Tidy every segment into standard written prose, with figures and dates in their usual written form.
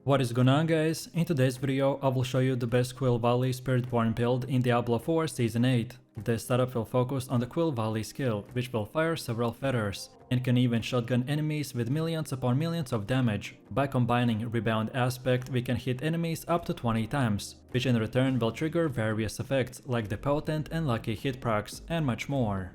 What is going on, guys? In today's video I will show you the best quill volley Spiritborn build in Diablo 4 Season 8. This setup will focus on the quill volley skill, which will fire several feathers, and can even shotgun enemies with millions upon millions of damage. By combining rebound aspect, we can hit enemies up to 20 times, which in return will trigger various effects like the potent and lucky hit procs and much more.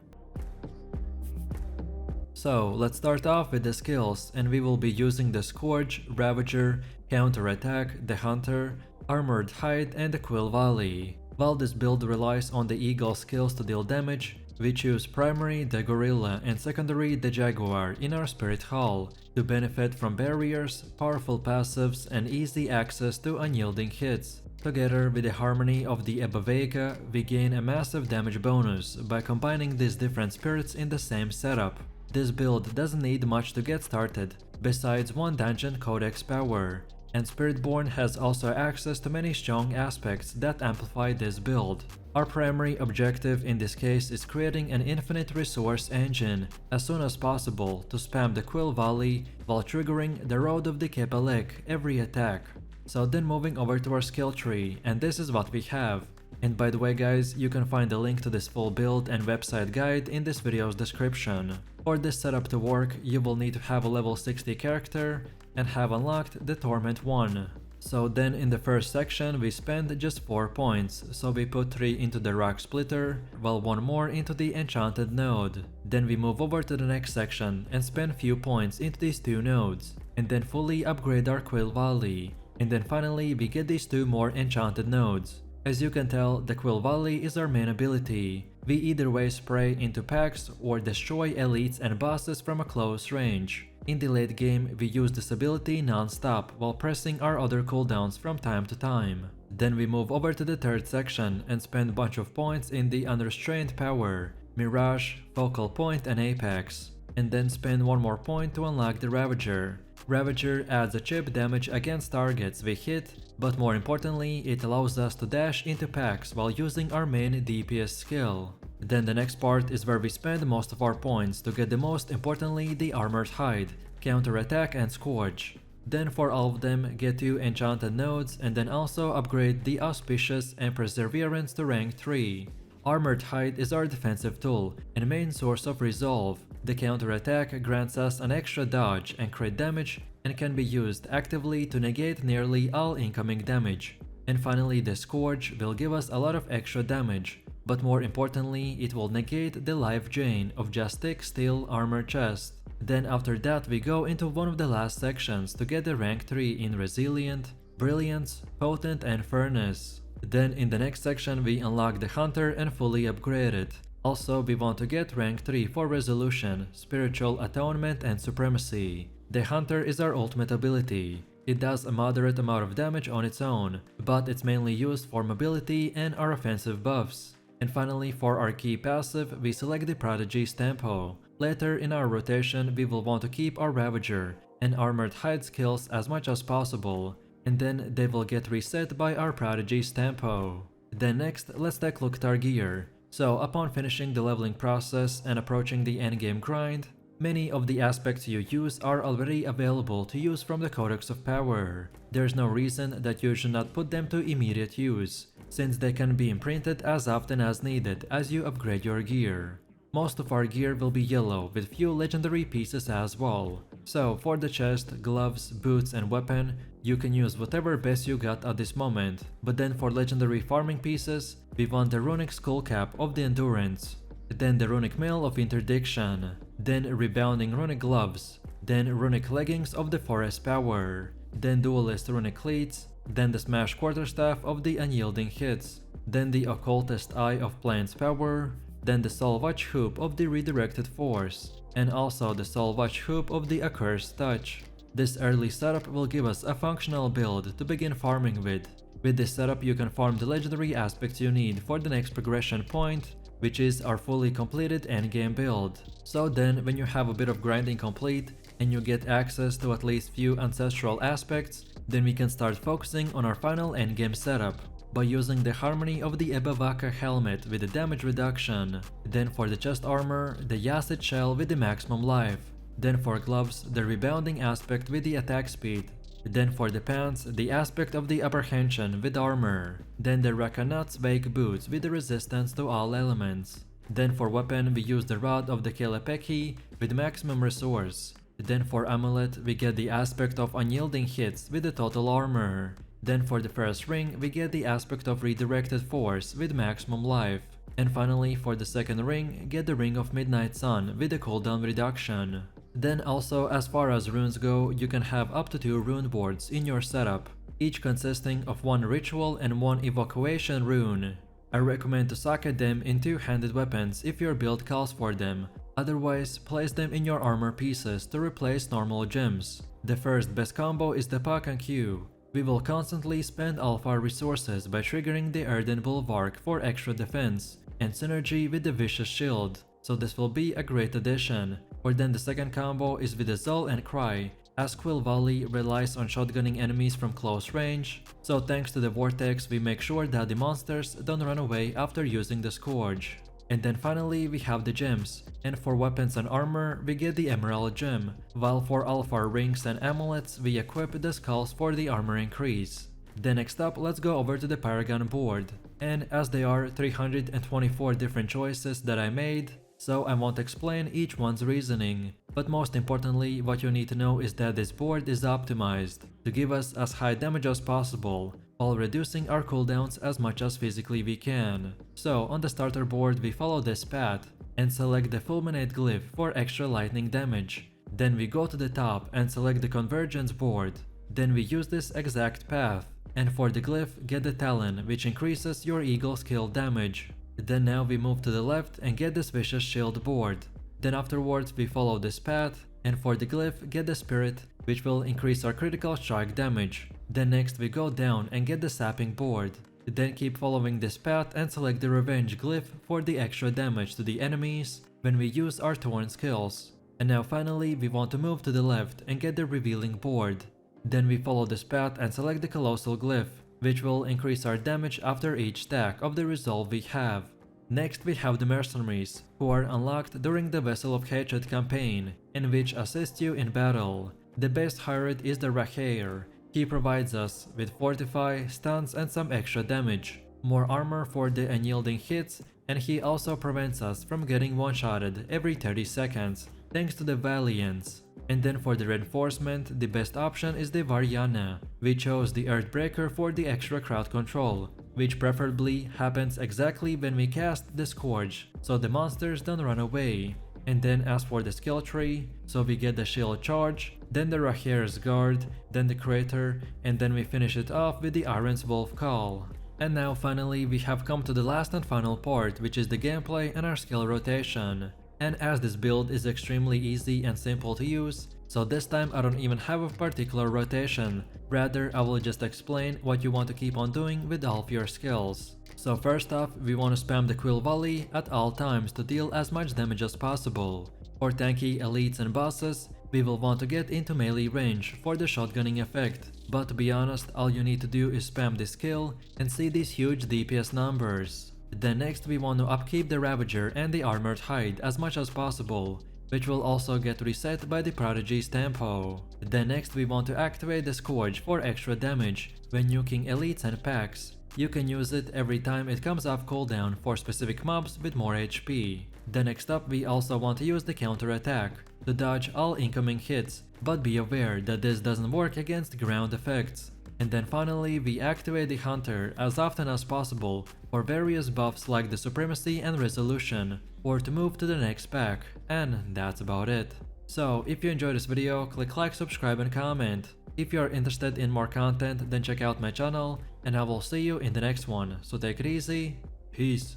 So let's start off with the skills, and we will be using the Scourge, Ravager, Counter-Attack, the Hunter, Armored Hide and the Quill Volley. While this build relies on the Eagle skills to deal damage, we choose primary the Gorilla and secondary the Jaguar in our Spirit Hall to benefit from barriers, powerful passives and easy access to unyielding hits. Together with the harmony of the Ebavega, we gain a massive damage bonus by combining these different spirits in the same setup. This build doesn't need much to get started, besides one dungeon codex power, and Spiritborn has also access to many strong aspects that amplify this build. Our primary objective in this case is creating an infinite resource engine as soon as possible to spam the Quill Volley while triggering the Road of the Kepelek every attack. So then moving over to our skill tree, and this is what we have. And by the way guys, you can find the link to this full build and website guide in this video's description. For this setup to work, you will need to have a level 60 character and have unlocked the Torment 1. So then in the first section we spend just 4 points, so we put 3 into the Rock Splitter, while 1 more into the Enchanted node. Then we move over to the next section and spend few points into these 2 nodes, and then fully upgrade our Quill Volley. And then finally we get these 2 more Enchanted nodes. As you can tell, the Quill Volley is our main ability. We either way spray into packs or destroy elites and bosses from a close range. In the late game, we use this ability non-stop while pressing our other cooldowns from time to time. Then we move over to the third section and spend a bunch of points in the Unrestrained Power, Mirage, Focal Point and Apex. And then spend 1 more point to unlock the Ravager. Ravager adds a chip damage against targets we hit, but more importantly, it allows us to dash into packs while using our main DPS skill. Then the next part is where we spend most of our points to get the most importantly the Armored Hide, Counter-Attack and Scourge. Then for all of them, get 2 Enchanted nodes and then also upgrade the Auspicious and Perseverance to rank 3. Armored Hide is our defensive tool and main source of resolve. The counter-attack grants us an extra dodge and crit damage and can be used actively to negate nearly all incoming damage. And finally, the Scourge will give us a lot of extra damage, but more importantly, it will negate the life drain of just thick steel armor chest. Then after that we go into one of the last sections to get the rank 3 in Resilient, Brilliance, Potent and Furnace. Then in the next section we unlock the Hunter and fully upgrade it. Also, we want to get rank 3 for Resolution, Spiritual Atonement and Supremacy. The Hunter is our ultimate ability. It does a moderate amount of damage on its own, but it's mainly used for mobility and our offensive buffs. And finally, for our key passive, we select the Prodigy's Tempo. Later in our rotation, we will want to keep our Ravager and Armored Hide skills as much as possible, and then they will get reset by our Prodigy's Tempo. Then next, let's take a look at our gear. So upon finishing the leveling process and approaching the endgame grind, many of the aspects you use are already available to use from the Codex of Power. There's no reason that you should not put them to immediate use, since they can be imprinted as often as needed as you upgrade your gear. Most of our gear will be yellow with few legendary pieces as well. So for the chest, gloves, boots and weapon, you can use whatever best you got at this moment. But then for legendary farming pieces, we want the runic skull cap of the Endurance, then the runic mail of Interdiction, then rebounding runic gloves, then runic leggings of the Forest Power, then duelist runic cleats, then the smash quarterstaff of the Unyielding Hits, then the occultist eye of Plains Power, then the Soul Watch hoop of the Redirected Force, and also the Soul Watch hoop of the Accursed Touch. This early setup will give us a functional build to begin farming with. With this setup you can farm the legendary aspects you need for the next progression point, which is our fully completed endgame build. So then when you have a bit of grinding complete and you get access to at least few ancestral aspects, then we can start focusing on our final endgame setup by using the harmony of the Ebavaka helmet with the damage reduction, then for the chest armor, the Yacid shell with the maximum life, then for gloves, the rebounding aspect with the attack speed, Then for the pants, the aspect of the apprehension with armor. Then the Rakanat's vague boots with the resistance to all elements. Then for weapon we use the rod of the Kelepeki with maximum resource. Then for amulet we get the aspect of unyielding hits with the total armor. Then for the first ring we get the aspect of redirected force with maximum life. And finally for the second ring, get the ring of Midnight Sun with the cooldown reduction. Then also as far as runes go, you can have up to 2 rune boards in your setup, each consisting of 1 ritual and 1 evacuation rune. I recommend to socket them in 2-handed weapons if your build calls for them, otherwise place them in your armor pieces to replace normal gems. The first best combo is the Pakan Q. We will constantly spend all of our resources by triggering the Earthen Bulwark for extra defense and synergy with the Vicious Shield, so this will be a great addition. Or then the second combo is with the Zol and Cry, as Quill Volley relies on shotgunning enemies from close range, so thanks to the Vortex we make sure that the monsters don't run away after using the Scourge. And then finally we have the gems, and for weapons and armor we get the Emerald Gem, while for all of our rings and amulets we equip the skulls for the armor increase. Then next up let's go over to the Paragon board, and as there are 324 different choices that I made, so I won't explain each one's reasoning, but most importantly what you need to know is that this board is optimized to give us as high damage as possible, while reducing our cooldowns as much as physically we can. So on the starter board we follow this path and select the Fulminate glyph for extra lightning damage. Then we go to the top and select the Convergence board. Then we use this exact path, and for the glyph get the Talon, which increases your eagle skill damage. Then now we move to the left and get this Vicious Shield board. Then afterwards we follow this path, and for the glyph get the Spirit, which will increase our critical strike damage. Then next we go down and get the Sapping board. Then keep following this path and select the Revenge glyph for the extra damage to the enemies when we use our Torn skills. And now finally we want to move to the left and get the Revealing board. Then we follow this path and select the Colossal glyph, which will increase our damage after each stack of the resolve we have. Next we have the mercenaries, who are unlocked during the Vessel of Hatred campaign, in which assist you in battle. The best Hyrate is the Rachair. He provides us with Fortify, stuns and some extra damage, more armor for the unyielding hits, and he also prevents us from getting one-shotted every 30 seconds, thanks to the Valiance. And then for the reinforcement, the best option is the Varyana. We chose the Earthbreaker for the extra crowd control, which preferably happens exactly when we cast the Scourge, so the monsters don't run away. And then as for the skill tree, so we get the Shield Charge, then the Rachair's Guard, then the Crater, and then we finish it off with the Iron's Wolf Call. And now finally we have come to the last and final part, which is the gameplay and our skill rotation. And as this build is extremely easy and simple to use, so this time I don't even have a particular rotation, rather I will just explain what you want to keep on doing with all of your skills. So first off, we want to spam the Quill Volley at all times to deal as much damage as possible. For tanky elites and bosses, we will want to get into melee range for the shotgunning effect, but to be honest, all you need to do is spam this skill and see these huge DPS numbers. Then next we want to upkeep the Ravager and the Armored Hide as much as possible, which will also get reset by the Prodigy's tempo. Then next we want to activate the Scourge for extra damage when nuking elites and packs. You can use it every time it comes off cooldown for specific mobs with more HP. Then next up we also want to use the counter attack to dodge all incoming hits, but be aware that this doesn't work against ground effects. And then finally we activate the Hunter as often as possible for various buffs like the Supremacy and Resolution, or to move to the next pack, and that's about it. So if you enjoyed this video, click like, subscribe and comment. If you are interested in more content, then check out my channel, and I will see you in the next one, so take it easy, peace.